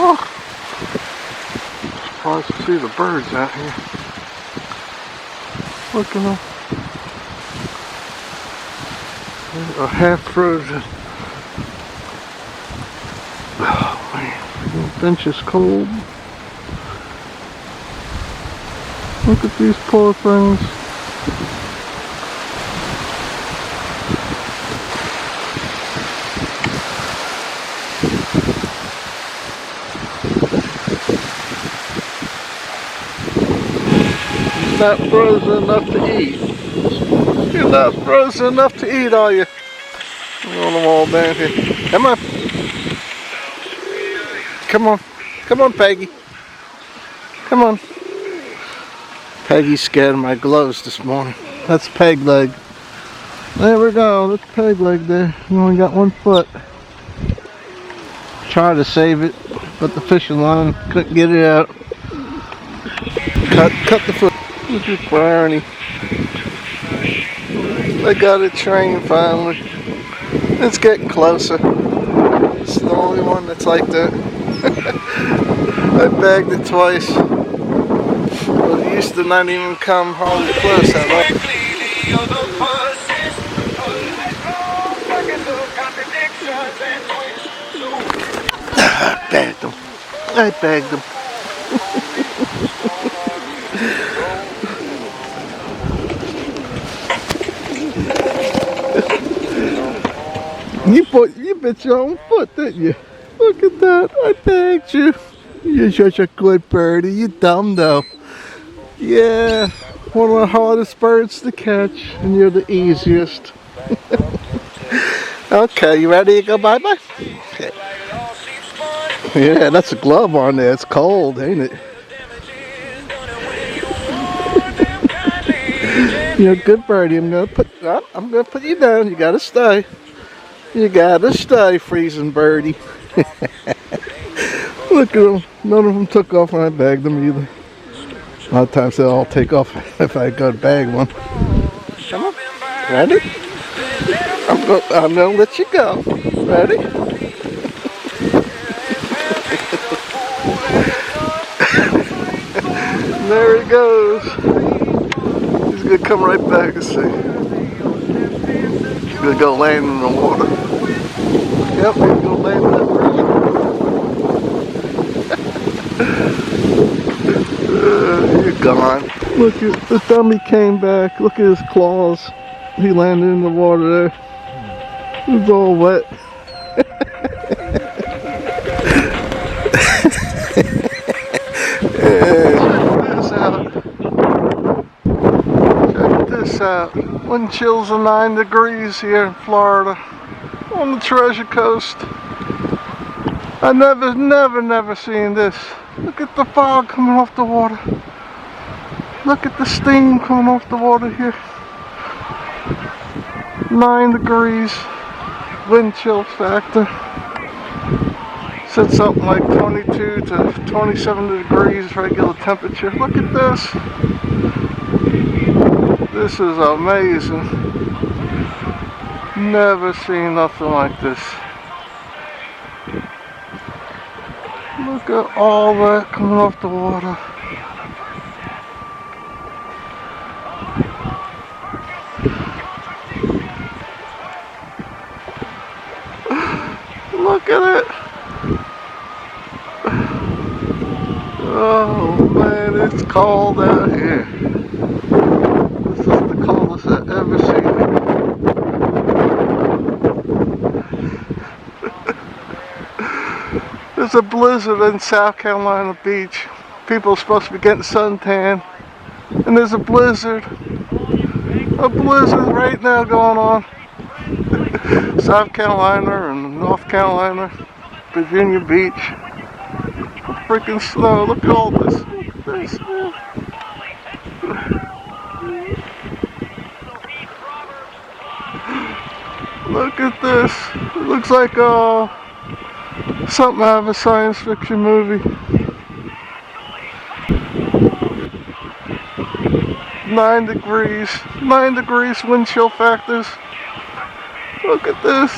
Oh, surprised to see the birds out here. Look at them. They're half frozen. Oh man, the bench is cold. Look at these poor things. Not frozen enough to eat. You're not frozen enough to eat, are you? I'm on them all down here. Come on. Come on. Come on, Peggy. Come on. Peggy's scared of my gloves this morning. That's peg leg. There we go. That's peg leg there. You only got 1 foot. Tried to save it, but the fishing line couldn't get it out. Cut the foot. Look at Barney. I got it trained finally. It's getting closer. It's the only one that's like that. I bagged it twice. But it used to not even come hardly close at all. I bagged them. I bagged them. You bit your own foot, didn't you? Look at that. I bagged you. You're such a good birdie. You dumb though. Yeah. One of the hardest birds to catch, and you're the easiest. Okay, you ready to go bye-bye? Okay. Yeah, that's a glove on there. It's cold, ain't it? You're a good birdie. I'm gonna put you down. You gotta stay. You gotta stay, freezing birdie. Look at them. None of them took off when I bagged them either. A lot of times they'll all take off if I go to bag one. Come on. Ready? I'm gonna let you go. Ready? There he goes. He's gonna come right back and see. He's gonna go land in the water. Yep, he's gonna land in the water. You're gone. Look at the dummy came back. Look at his claws. He landed in the water there. It was all wet. Check this out. Wind chills are 9 degrees here in Florida on the Treasure Coast. I never seen this. Look at the fog coming off the water. Look at the steam coming off the water here. 9 degrees wind chill factor. Said something like 22 to 27 degrees regular temperature. Look at this. This is amazing. Never seen nothing like this. Look at all that coming off the water. Look at it. Oh man, it's cold out here. This is the coldest I've ever seen. There's a blizzard in South Carolina Beach. People are supposed to be getting suntan. And there's a blizzard right now going on. South Carolina and North Carolina, Virginia Beach. Freaking snow. Look at all this. Look at this. Look at this. It looks like something out of a science fiction movie. 9 degrees wind chill factors. Look at this.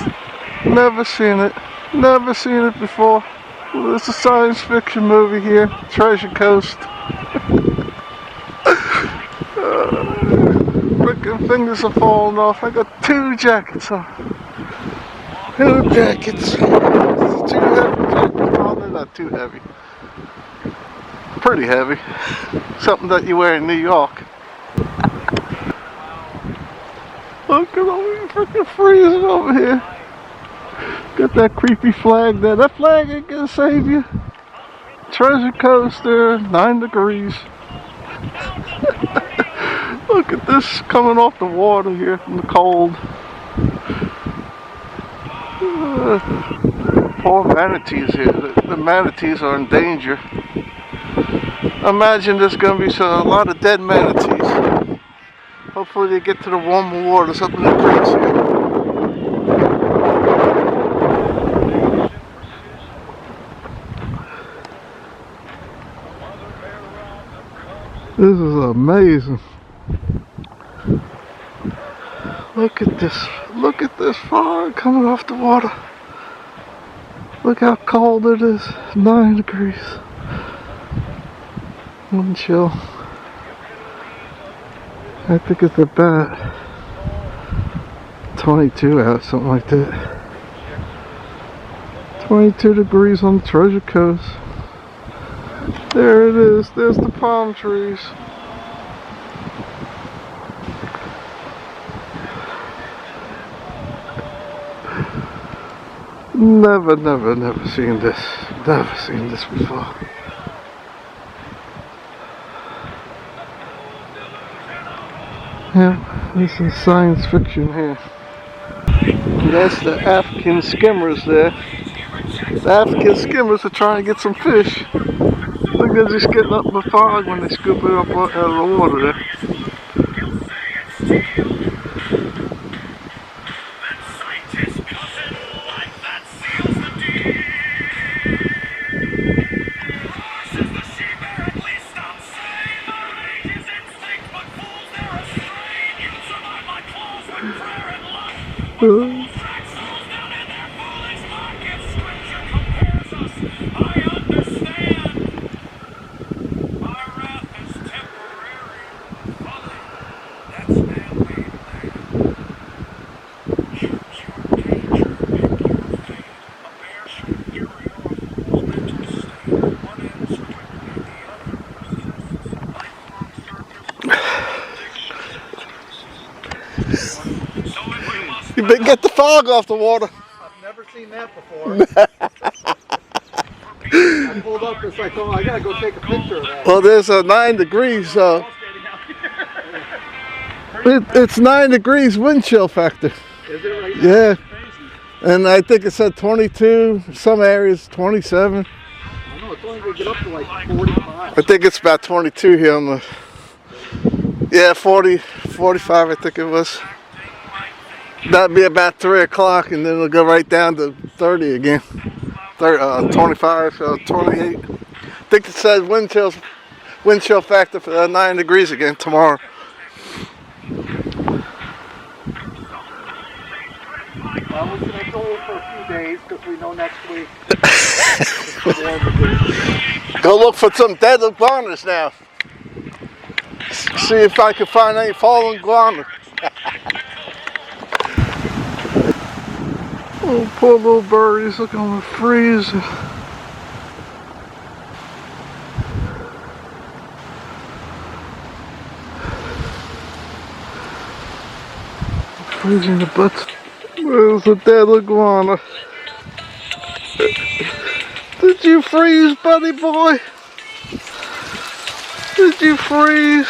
Never seen it before. Well, it's a science fiction movie here, Treasure Coast. Frickin' fingers are falling off. I got 2 jackets on. 2 jackets. 2 heavy jackets. Oh, they're not too heavy. Pretty heavy. Something that you wear in New York. Look at all these freaking freezing over here. Got that creepy flag there. That flag ain't gonna save you. Treasure Coast there, 9 degrees. Look at this coming off the water here from the cold. Poor manatees here. The manatees are in danger. Imagine there's gonna be a lot of dead manatees. Hopefully they get to the warmer waters up in the creeks here. This is amazing. Look at this. Look at this fog coming off the water. Look how cold it is. 9 degrees. Wind chill. I think it's about 22 out, something like that. 22 degrees on the Treasure Coast. There it is. There's the palm trees. Never seen this. Never seen this before. Yeah, this is science fiction here. And that's the African skimmers there. The African skimmers are trying to get some fish. Look, they're just getting up the fog when they scoop it up out of the water there. You better get the fog off the water. I've never seen that before. I pulled up, it's like, oh, I gotta go take a picture of that. Well, there's a 9 degrees, so it's 9 degrees wind chill factor. Is it right now? Yeah, and I think it said 22. Some areas 27. I know it's only gonna get up to like 45. I think it's about 22 here on the. Yeah, 40, 45. I think it was. That'd be about 3 o'clock, and then it'll go right down to 30 again. 25, 28. I think it says wind chill factor for 9 degrees again tomorrow. Well, we're gonna go for a few days because we know next week. Go look for some dead iguanas now. See if I can find any fallen iguanas. Oh, poor little birdies, look at them freezing. Freezing the butts. There's a dead iguana. Did you freeze, buddy boy? Did you freeze?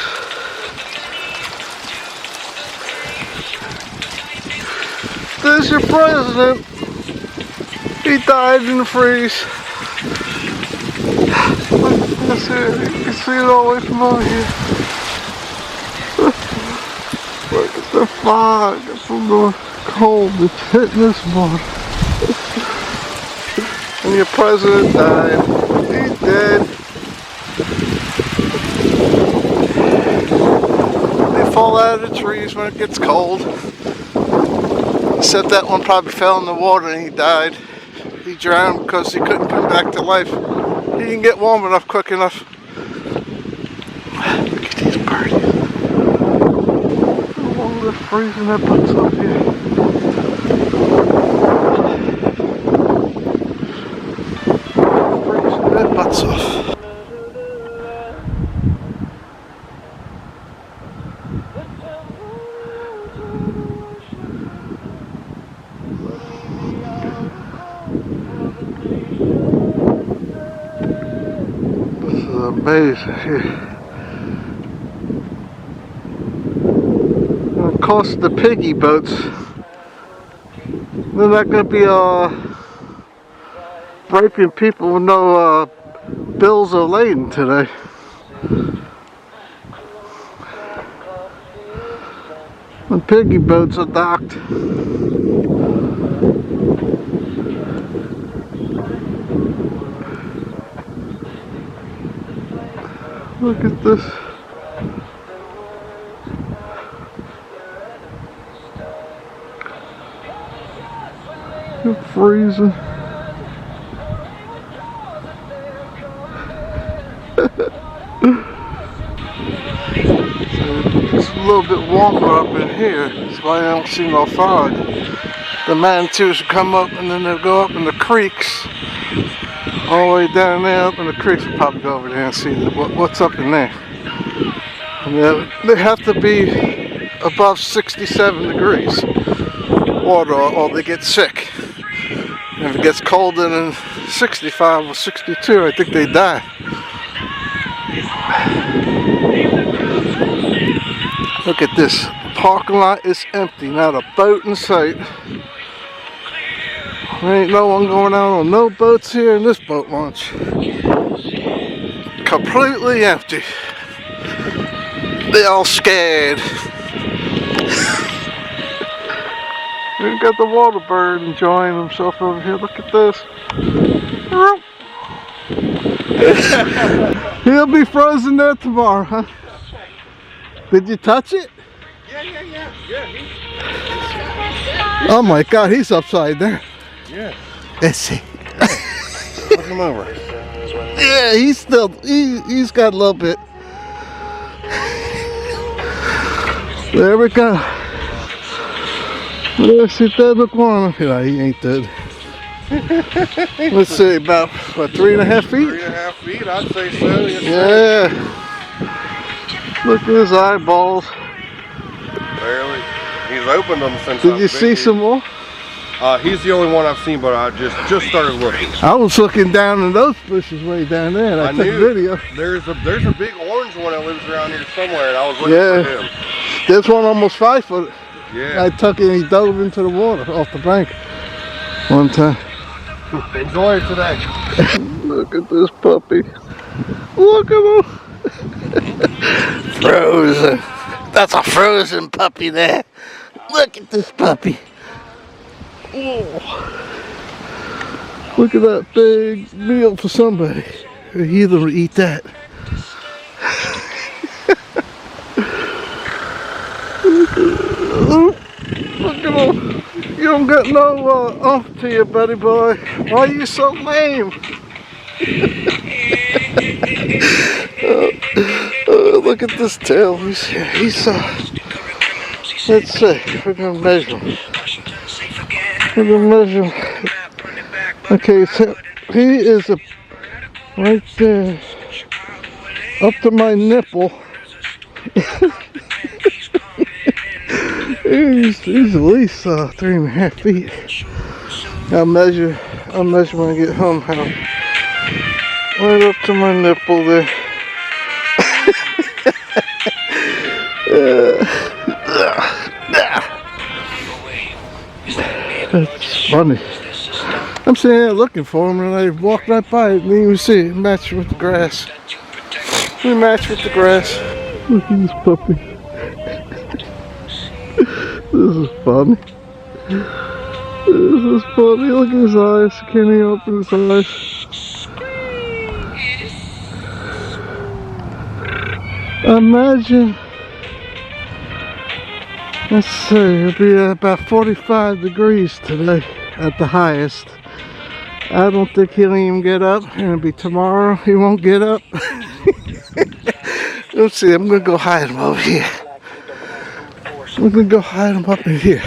There's your president. He died in the freeze. That's it. You can see it all the way from over here. Look at the fog from the cold that's hitting this water. And your president died. He's dead. They fall out of the trees when it gets cold. Except that one probably fell in the water and he died. He drowned because he couldn't come back to life. He didn't get warm enough quick enough. Look at these birdies. Oh, they're freezing their butts up here. Freezing their butts off. Amazing here. And of course the piggy boats, they're not going to be raping people with no bills of lading today. The piggy boats are docked. Look at this. It's freezing. It's a little bit warmer up in here. That's why I don't see no fog. The Manitus will come up and then they'll go up in the creeks. All the way down there, up in the creeks. We'll probably go over there and see what's up in there. And they have to be above 67 degrees water or they get sick. And if it gets colder than 65 or 62, I think they die. Look at this. The parking lot is empty. Not a boat in sight. There ain't no one going out on no boats here in this boat launch. Completely empty. They all scared. We've got the water bird enjoying himself over here. Look at this. He'll be frozen there tomorrow, huh? Did you touch it? Yeah. Oh my God, he's upside down. Yeah. Let's see. Look him over. Yeah, he's got a little bit. There we go. Let's see, dead iguana. Yeah, he ain't dead. Let's see, about what, 3.5 feet? 3.5 feet, I'd say so. Yeah. Look at his eyeballs. Barely. He's opened them since. Did you see some more? He's the only one I've seen, but I just started looking. I was looking down in those bushes way down there, and I took a video. There's a big orange one that lives around here somewhere, and I was looking for him. There's one almost 5 foot. Yeah. I took it and he dove into the water off the bank one time. Enjoy it today. Look at this puppy. Look at him. Frozen. That's a frozen puppy there. Look at this puppy. Oh. Look at that big meal for somebody. He either would eat that. Look at him. You don't got no oomph to you, buddy boy. Why are you so lame? Look at this tail. He's let's see. We're gonna measure him. We're gonna measure him. Okay, so he is right there, up to my nipple. He's at least 3.5 feet. I'll measure when I get home. Right up to my nipple there. That's funny. I'm sitting there looking for him and I walked right by it and you see it match with the grass. We match with the grass. Look at this puppy. This is funny. This is funny. Look at his eyes. Can't even open his eyes. Imagine. Let's see. It'll be about 45 degrees today at the highest. I don't think he'll even get up. It'll be tomorrow. He won't get up. Let's see. I'm gonna go hide him over here. We're gonna go hide him up in here.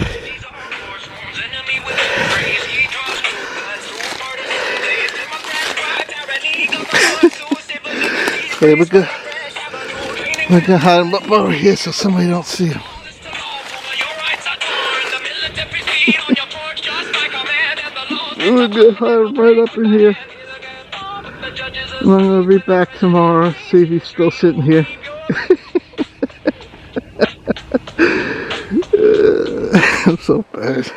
Okay, we're gonna hide him up over here so somebody don't see him. We're gonna hide him right up in here. And I'm gonna be back tomorrow, see if he's still sitting here. I'm so bad.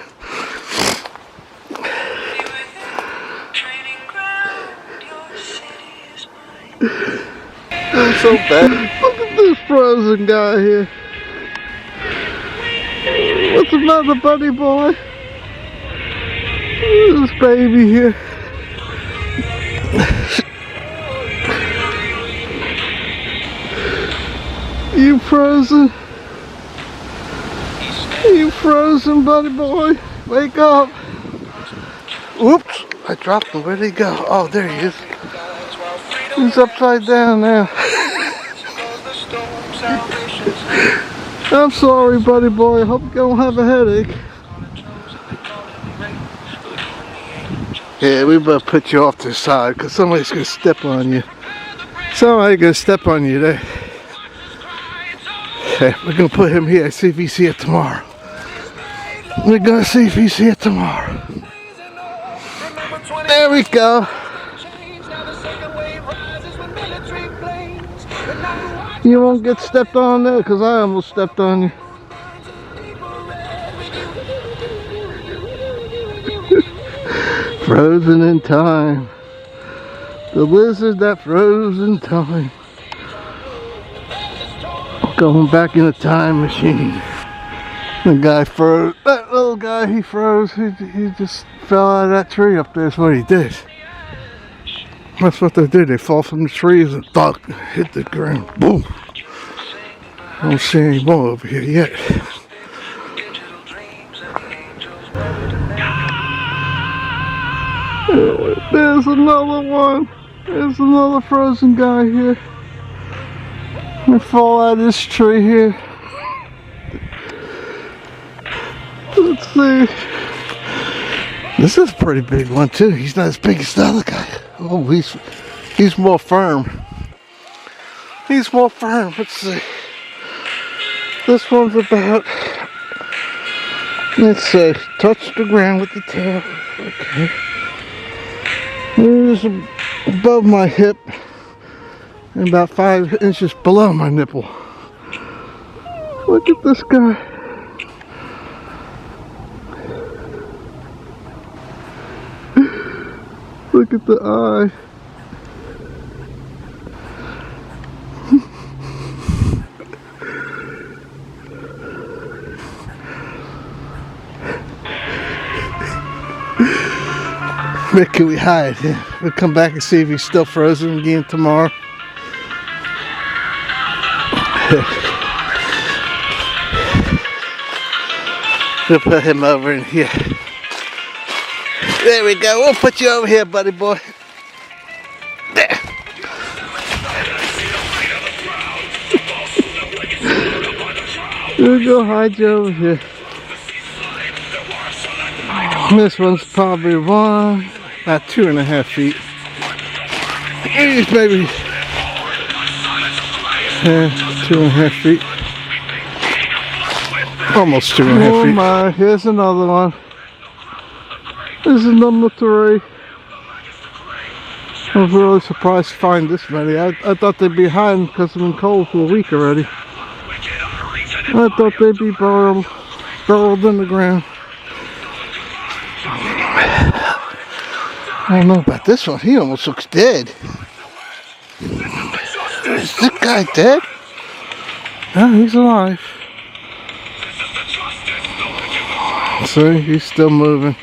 I'm so bad. Look at this frozen guy here. What's the matter, buddy boy? This baby here. You frozen? You frozen, buddy boy? Wake up. Oops, I dropped him. Where'd he go? Oh, there he is. He's upside down now. I'm sorry, buddy boy. I hope you don't have a headache. Yeah, we better put you off to the side because somebody's going to step on you. Somebody's going to step on you there. Okay, we're going to put him here, see if he's here tomorrow. We're going to see if he's here tomorrow. There we go. You won't get stepped on there because I almost stepped on you. Frozen in time. The lizard that froze in time. Going back in a time machine. The guy froze. That little guy, he froze. He just fell out of that tree up there. That's what he did. That's what they do. They fall from the trees and thunk, hit the ground. Boom. I don't see any more over here yet. There's another one. There's another frozen guy here. They fall out of this tree here. Let's see. This is a pretty big one too. He's not as big as the other guy. Oh, he's more firm. He's more firm. Let's see. This one's about, let's say, touch the ground with the tail. Okay. It's above my hip and about 5 inches below my nipple. Look at this guy. Look at the eye. Where can we hide? We'll come back and see if he's still frozen again tomorrow. We'll put him over in here. There we go. We'll put you over here, buddy boy. There. We'll go hide you over here. This one's probably about 2.5 feet. He's maybe 2.5 feet. Almost 2.5 feet. Oh my, here's another one. This is number 3. I was really surprised to find this many. I thought they'd be hiding because they've been cold for a week already. I thought they'd be burrowed in the ground. I don't know about this one. He almost looks dead. Is this guy dead? No, he's alive. See, he's still moving.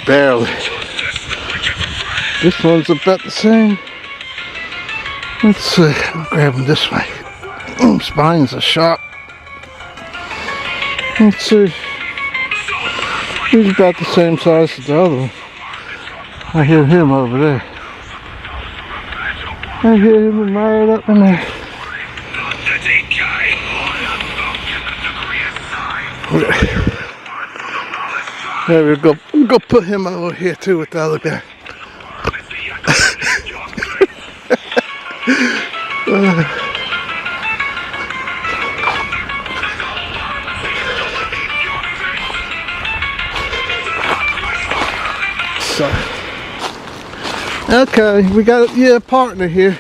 Barely. This one's about the same. Let's see. I'll grab him this way. Spines are sharp. Let's see. He's about the same size as the other one. I hear him over there. I hear him right up in there. There we go. We'll go put him over here too with the other guy. So, okay, we got your partner here.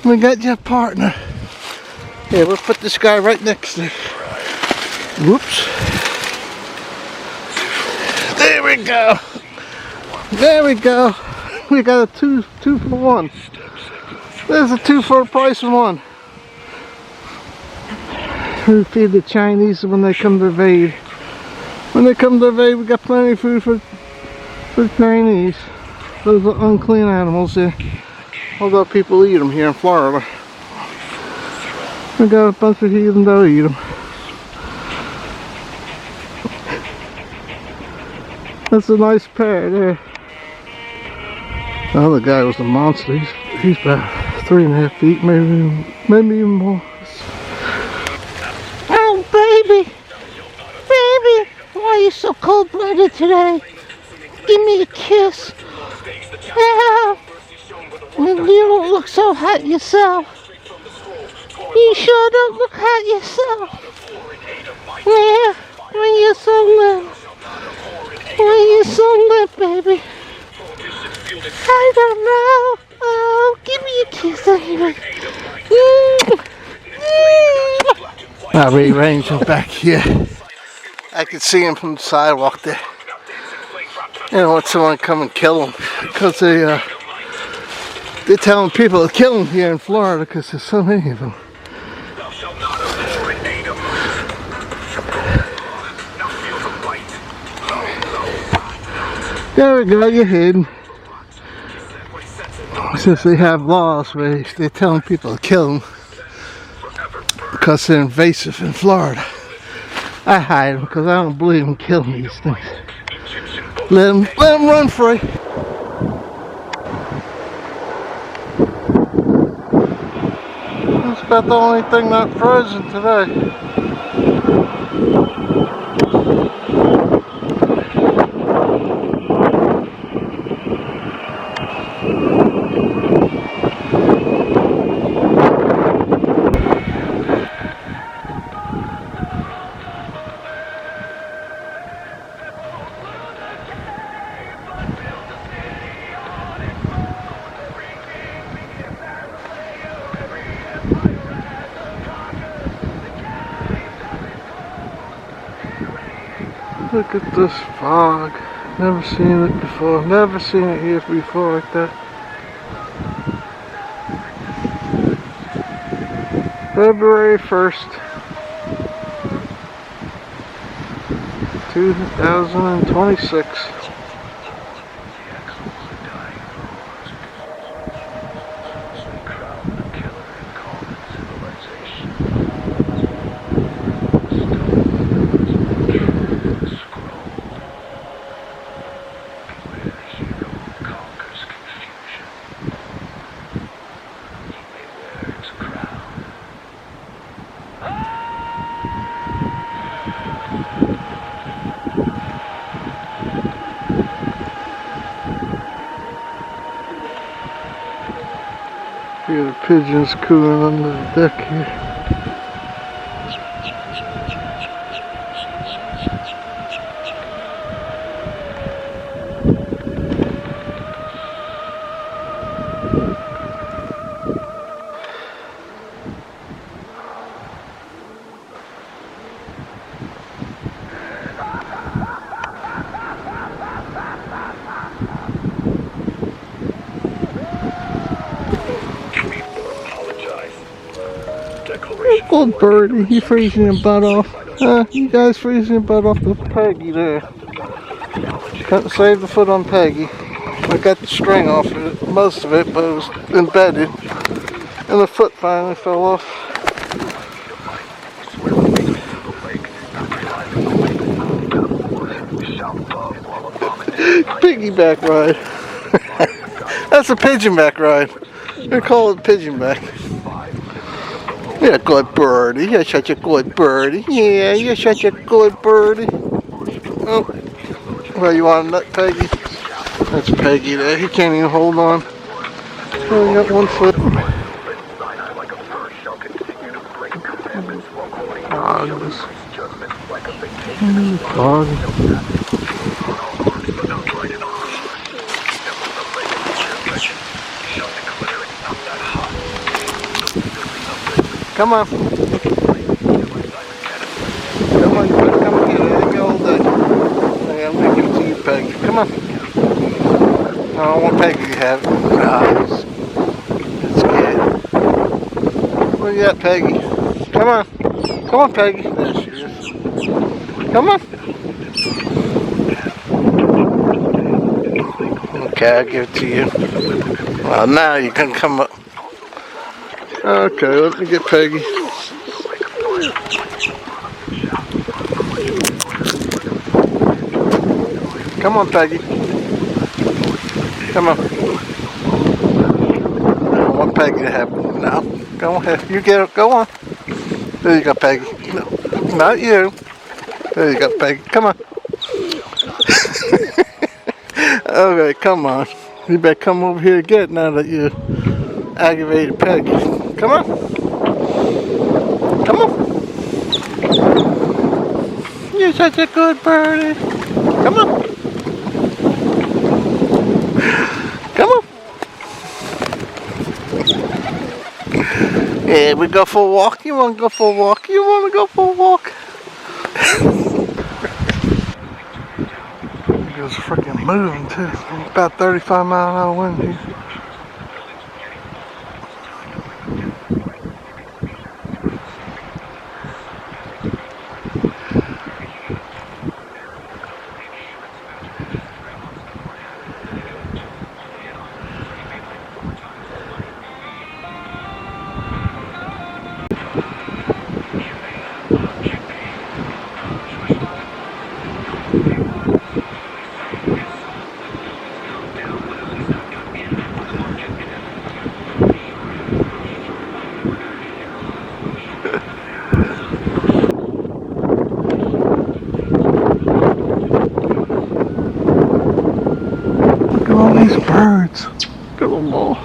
We got your partner. Here, we'll put this guy right next to. Whoops. There we go. There we go. We got a two for one. There's a 2 for the price of 1. We feed the Chinese when they come to invade. When they come to invade, we got plenty of food for the Chinese. Those are unclean animals there. Although people eat them here in Florida. We got a bunch of heathen that eat them. That's a nice pair there. The other guy was a monster. He's about 3.5 feet, maybe even more. Oh baby, baby, why are you so cold-blooded today? Give me a kiss. Yeah. You don't look so hot yourself. You sure don't look hot yourself. Yeah, when you're so little. When you're so little, baby. I don't know. Oh, give me a kiss anyway. I'll rearrange him back here. I can see him from the sidewalk there. You don't want someone to come and kill him because they're telling people to kill him here in Florida because there's so many of them. There we go, you're hidden. Since they have laws where they're telling people to kill them because they're invasive in Florida, I hide them because I don't believe in killing these things. Let them run free. That's about the only thing not frozen today. Look at this fog. Never seen it before. Never seen it here before like that. February 1st, 2026. Hear the pigeons cooing on the deck here. Old birdie, you freezing your butt off. You guys freezing your butt off the Peggy there. Got to save the foot on Peggy. I got the string off of it, most of it, but it was embedded. And the foot finally fell off. piggyback ride. That's a pigeonback ride. They call it pigeonback. You're a good birdie. You're such a good birdie. Yeah, you're such a good birdie. Oh, well, you want a nut, Peggy? That's Peggy there. He can't even hold on. Only got one foot. Dog. Come on. Come on, you better come and get it. Let me hold that. I'm going to give it to you, Peggy. Come on. No, I don't want Peggy to have it. That's good. Where you at, Peggy? Come on. Come on, Peggy. There she is. Come on. Okay, I'll give it to you. Well, now you can come up. Okay, let me get Peggy. Come on, Peggy. Come on. I want Peggy to have it. No, go ahead. You get it. Go on. There you go, Peggy. No, not you. There you go, Peggy. Come on. Okay, come on. You better come over here and get it now that you aggravated Peggy. Come on. Come on. You're such a good birdie. Come on. Come on. Yeah, we go for a walk. You want to go for a walk? You want to go for a walk? It was freaking moving too. About 35-mile-an-hour wind here. Look at all these birds. Look at them all.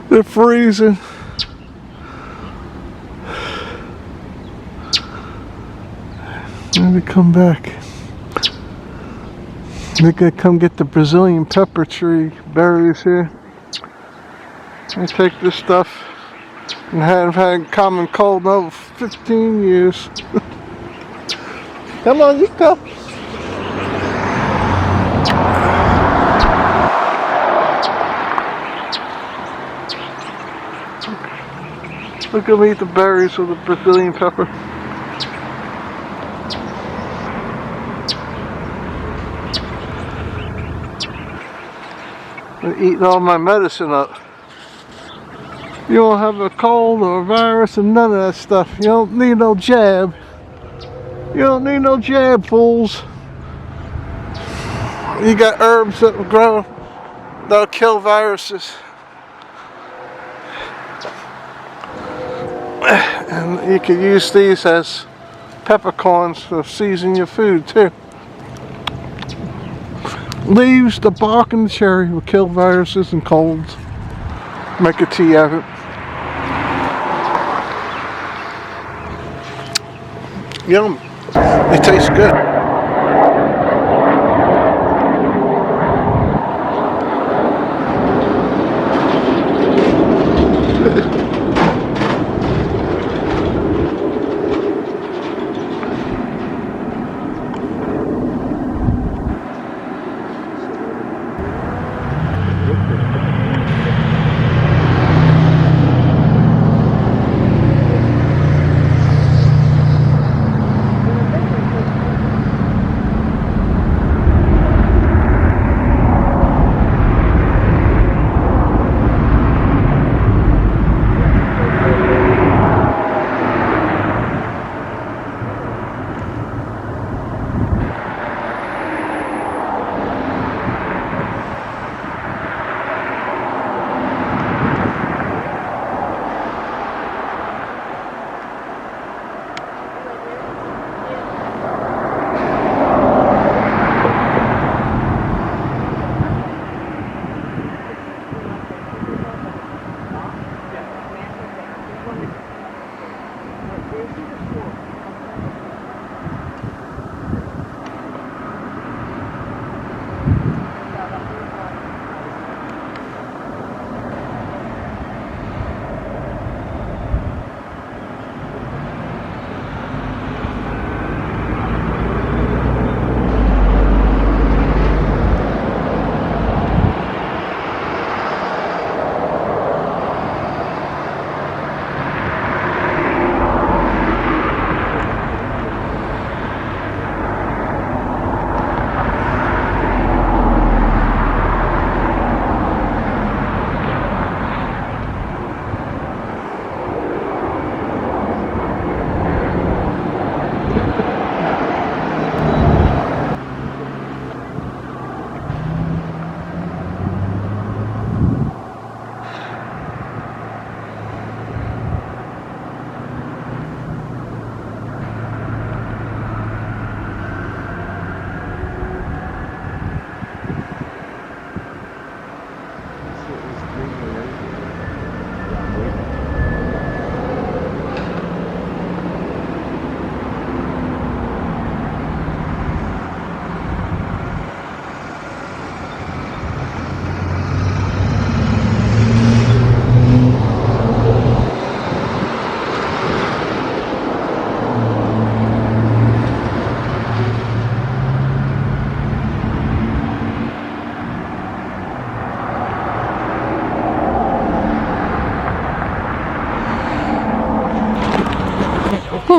They're freezing. Maybe come back. They're gonna come get the Brazilian pepper tree berries here. I take this stuff and have had common cold over 15 years. Come on, you go. Look at me eat the berries with the Brazilian pepper. I'm eating all my medicine up. You don't have a cold or a virus and none of that stuff. You don't need no jab. You don't need no jab, fools. You got herbs that will grow, that'll kill viruses. And you can use these as peppercorns to season your food too. Leaves, the bark, and the cherry will kill viruses and colds. Make a tea out of it. Yum. It tastes good.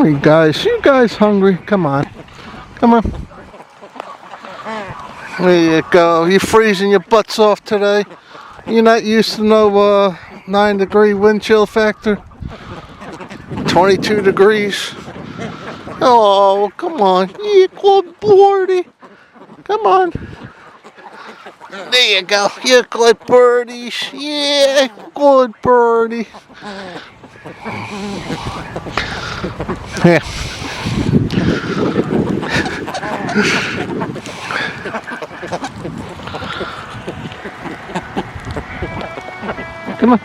You guys hungry? Come on. Come on. There you go. You're freezing your butts off today. You're not used to no 9-degree wind chill factor. 22 degrees. Oh, come on. You good birdie. Come on. There you go. You good birdies. Yeah, good birdie. Yeah. Come on.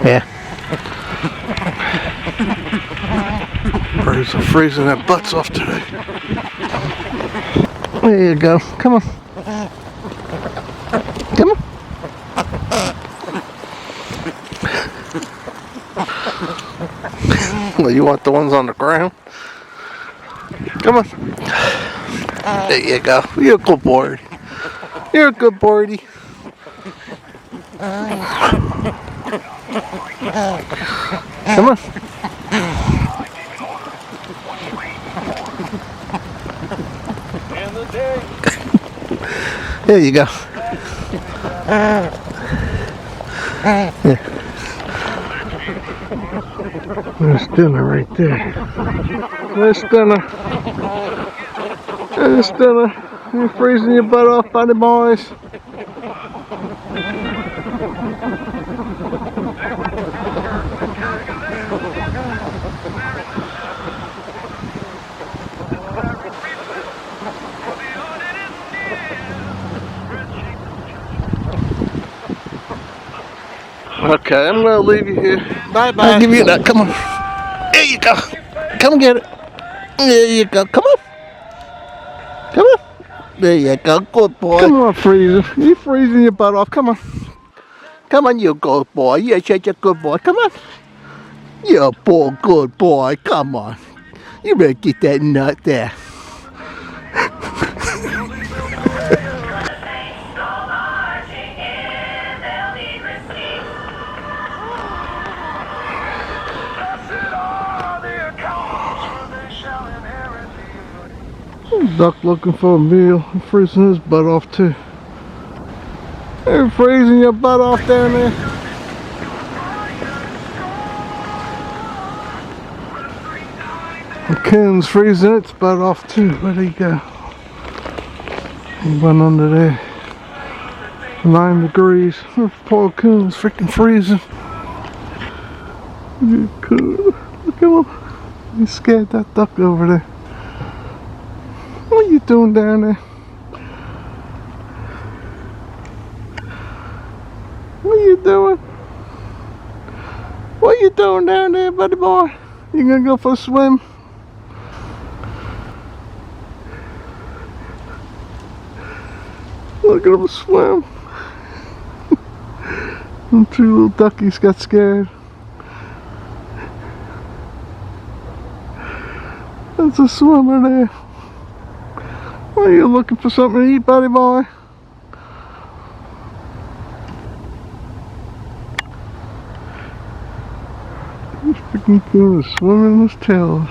Yeah. Birds are freezing their butts off today. There you go. Come on. Come on. Well, you want the ones on the ground? Come on. There you go. You're a good boy. You're a good birdie. Come on. There you go. Yeah. There's dinner right there. There's dinner. There's dinner. You're freezing your butt off, buddy boys. Okay, I'm gonna leave you here. Bye bye. I'll give you that. Come on. There you go. Come get it. There you go. Come on. Come on. There you go. Good boy. Come on, Freezer. You freezing your butt off. Come on. Come on, you good boy. You're such a good boy. Come on. You're a good boy. Come on. You better get that nut there. Duck looking for a meal. I'm freezing his butt off too. You're freezing your butt off down there. The coon's freezing its butt off too. Where'd he go? He went under there. 9 degrees. Poor coon's freaking freezing. Look at him. He scared that duck over there. What are you doing down there? What are you doing? What are you doing down there, buddy boy? You gonna go for a swim? Look at him swim. And 2 little duckies got scared. There's a swimmer there. Are you looking for something to eat, buddy boy? This freaking coon is swimming his tails.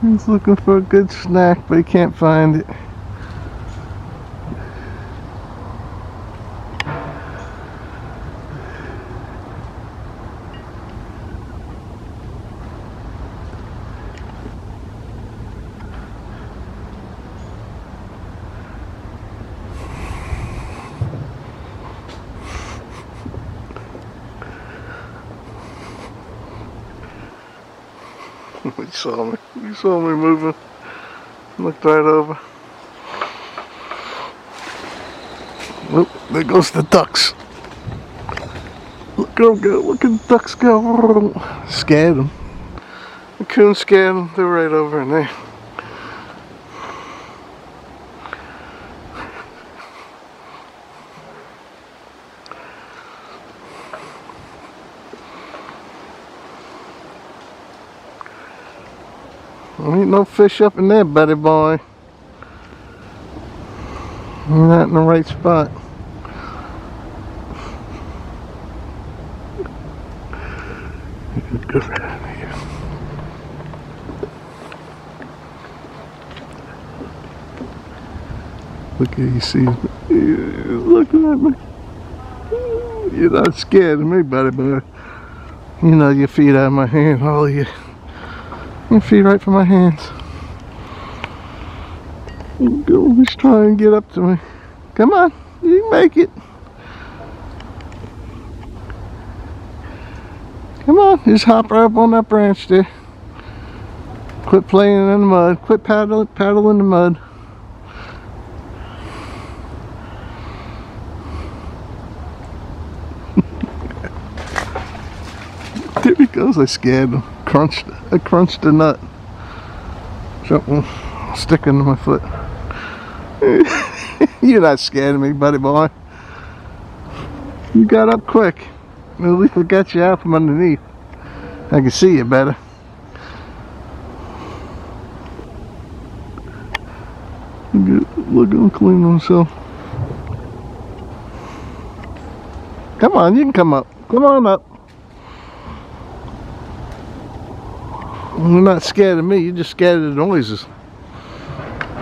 He's looking for a good snack, but he can't find it. He saw me. He saw me moving. Looked right over. Oop, there goes the ducks. Look at them go. Look at the ducks go. Scared them. The coon scared them. They're right over in there. There ain't no fish up in there, buddy boy. You're not in the right spot. Go right out of here. Look at you, see. Looking at me. You're not scared of me, buddy boy. You know your feet out of my hand, all of you. Your feet right from my hands. Go, just try and get up to me. Come on, you can make it. Come on, just hop right up on that branch there. Quit playing in the mud. Quit paddling in the mud. There he goes. I scared him. I crunched a nut. Something sticking to my foot. You're not scared of me, buddy boy. You got up quick. At least I got you out from underneath. I can see you better. Look at him clean himself. Come on, you can come up. Come on up. You're not scared of me, you're just scared of the noises.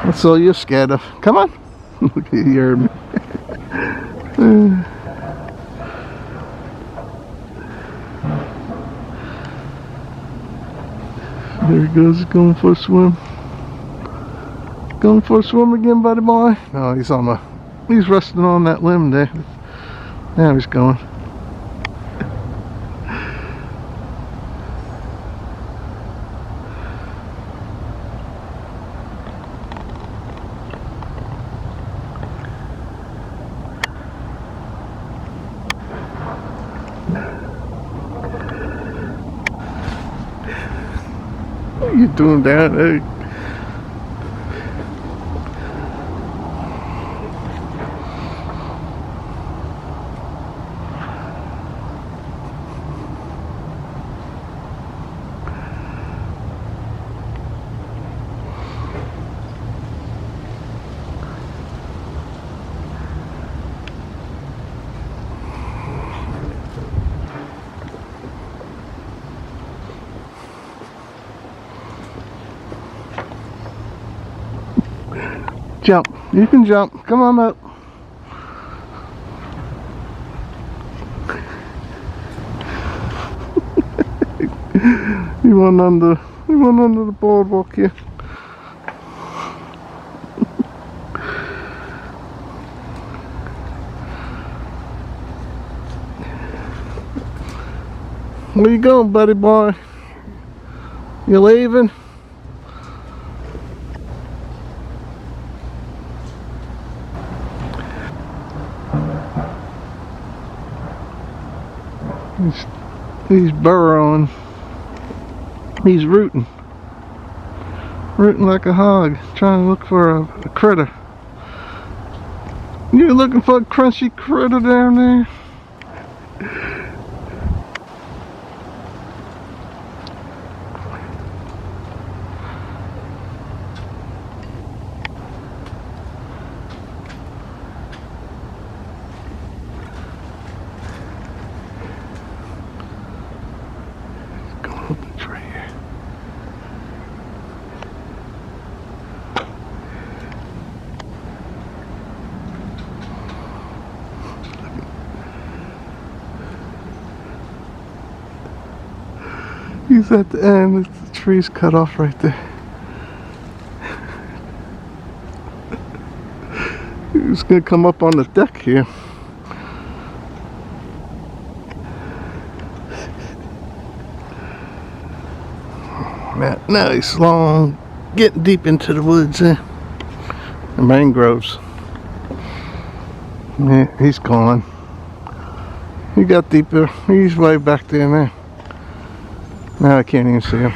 That's all you're scared of. Come on. Look at you, heard me. There he goes, going for a swim. Going for a swim again, buddy boy. No, he's resting on that limb there. Now he's going. What are you doing down there? Jump. You can jump. Come on up. He went under the boardwalk here. Where you going, buddy boy? You leaving? He's burrowing. He's rooting like a hog, trying to look for a critter. You're looking for a crunchy critter down there? He's at the end. The tree's cut off right there. He's gonna come up on the deck here. Now he's long, getting deep into the woods there. The mangroves. Yeah, he's gone. He got deeper. He's way back there now. Now I can't even see him.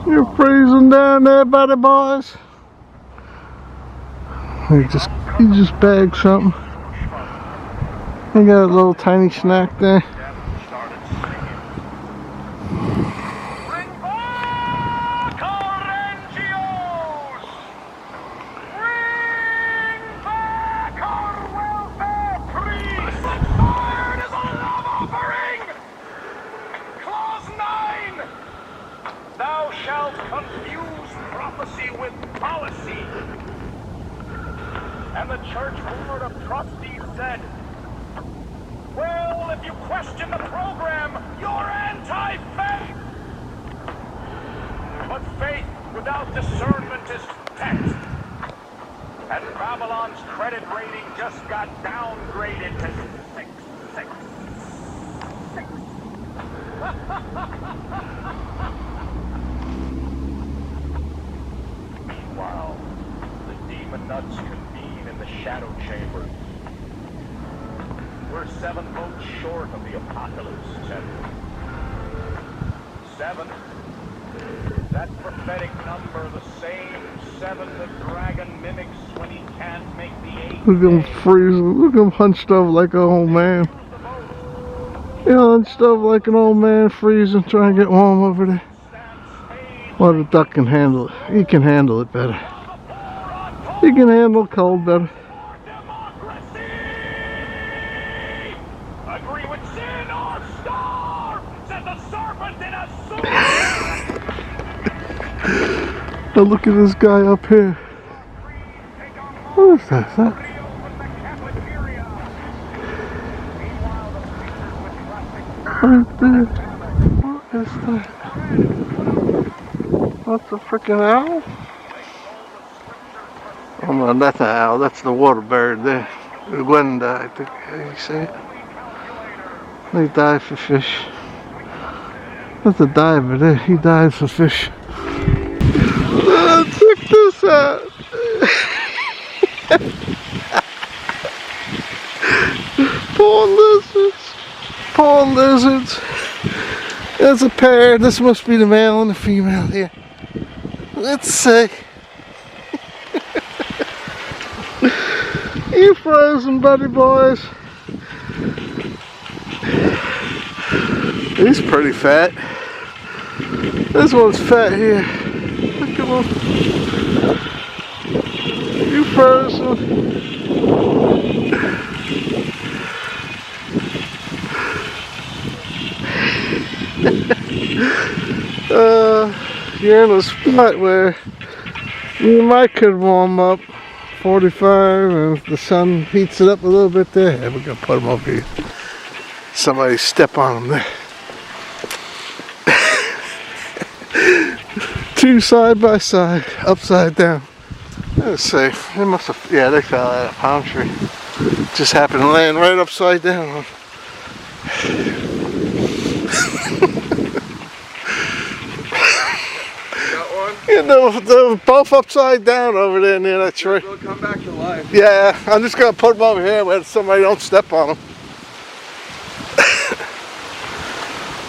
You're freezing down there, buddy boys. He just bagged something. He got a little tiny snack there. Bring back our NGOs! Bring back our welfare priests! Fired as a love offering! Clause 9! Thou shalt confuse prophecy with policy. And the church board of trustees said, well, if you question the program, you're anti-faith. But faith without discernment is text. And Babylon's credit rating just got downgraded to 6. Meanwhile, the demon nuts convene in the shadow chambers. We're 7 votes short of the apocalypse, 7. That prophetic number, the same 7 the dragon mimics when he can't make the 8. Look at him freezing. Look at him hunched over like an old man. Hunched over like an old man, freezing, trying to get warm over there. Well, the duck can handle it. He can handle it better. He can handle cold better. Agree with sin or starve, said the serpent in a suit. Now look at this guy up here. What is that? Right there. What is that? That's a freaking owl? Oh no, that's an owl. That's the water bird there. Gwen died. How you say it? They dive for fish. That's a diver there. He dives for fish. Check this out. Poor lizards. Poor lizards. There's a pair. This must be the male and the female here. Let's see. You frozen, buddy boys. He's pretty fat. This one's fat here. Look at him. You frozen. You're in a spot where you might could warm up 45 and if the sun heats it up a little bit there. Yeah, we're gonna put them over here. Somebody step on them there. 2 side by side, upside down. Let's see. They must have, yeah, they fell out of a palm tree. Just happened to land right upside down. Yeah, they're both upside down over there near that tree. They'll come back to life. Yeah, I'm just gonna put them over here where somebody don't step on them.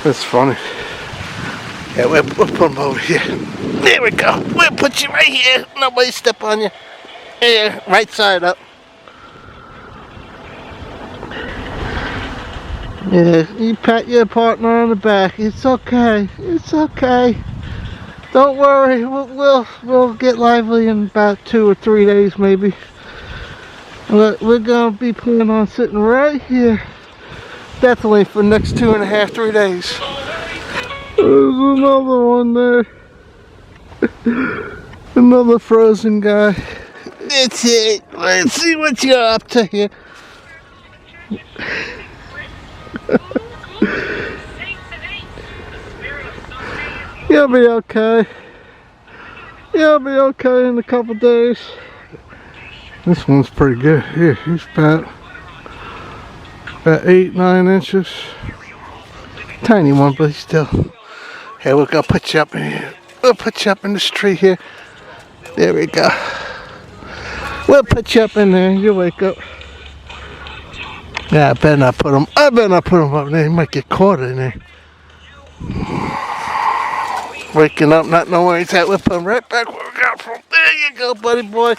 That's funny. Yeah, we'll put them over here. There we go. We'll put you right here. Nobody step on you. Here, right side up. Yeah, you pat your partner on the back. It's okay. It's okay. Don't worry. We'll get lively in about 2 or 3 days maybe. We're gonna be planning on sitting right here. Definitely for the next 2.5, 3 days. There's another one there. Another frozen guy. That's it. Let's see what you're up to here. You'll be okay. You'll be okay in a couple days. This one's pretty good. Here, he's about 8-9 inches. Tiny one, but he's still. Hey, we're gonna put you up in here. We'll put you up in this tree here. There we go. We'll put you up in there. You'll wake up. Yeah, I better not put him. I better not put him up there. He might get caught in there. Waking up, not knowing where he's at. We'll put him right back where we got from. There you go, buddy boy.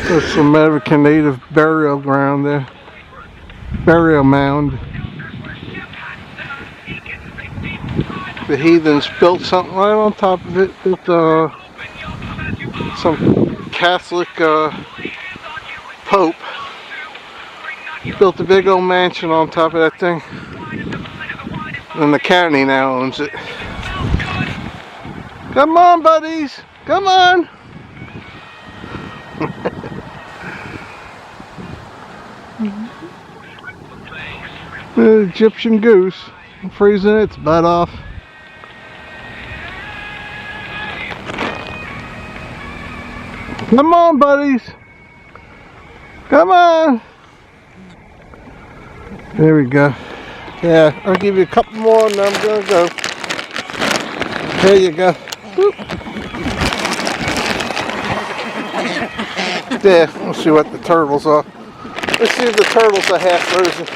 There's some American native burial ground there. Burial mound. The heathens built something right on top of it. Built some Catholic Pope built a big old mansion on top of that thing. And the county now owns it. Come on, buddies. Come on. The Egyptian goose freezing its butt off. Come on, buddies. Come on. There we go. Yeah, I'll give you a couple more and I'm gonna go. There you go. Whoop. There, we'll see what the turtles are. Let's see if the turtles are half frozen.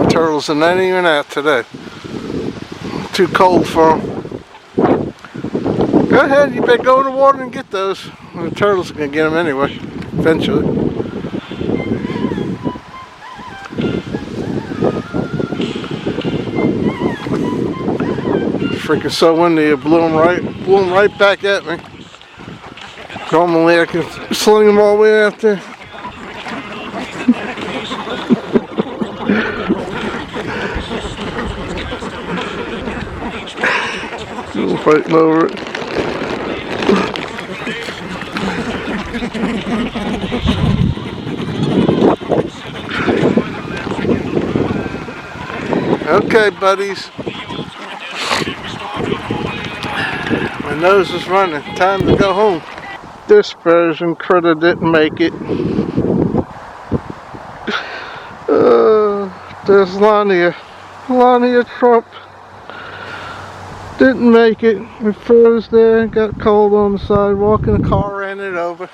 Turtles are not even out today. Too cold for them. Go ahead, you better go in the water and get those. The turtles are going to get them anyway, eventually. Freaking so windy, it blew them right back at me. Normally I can sling them all the way out there. Fighting over it. Okay, buddies. My nose is running. Time to go home. This version critter didn't make it. There's Lania. Lania Trump. Didn't make it. We froze there, got cold on the sidewalk, and the car ran it over.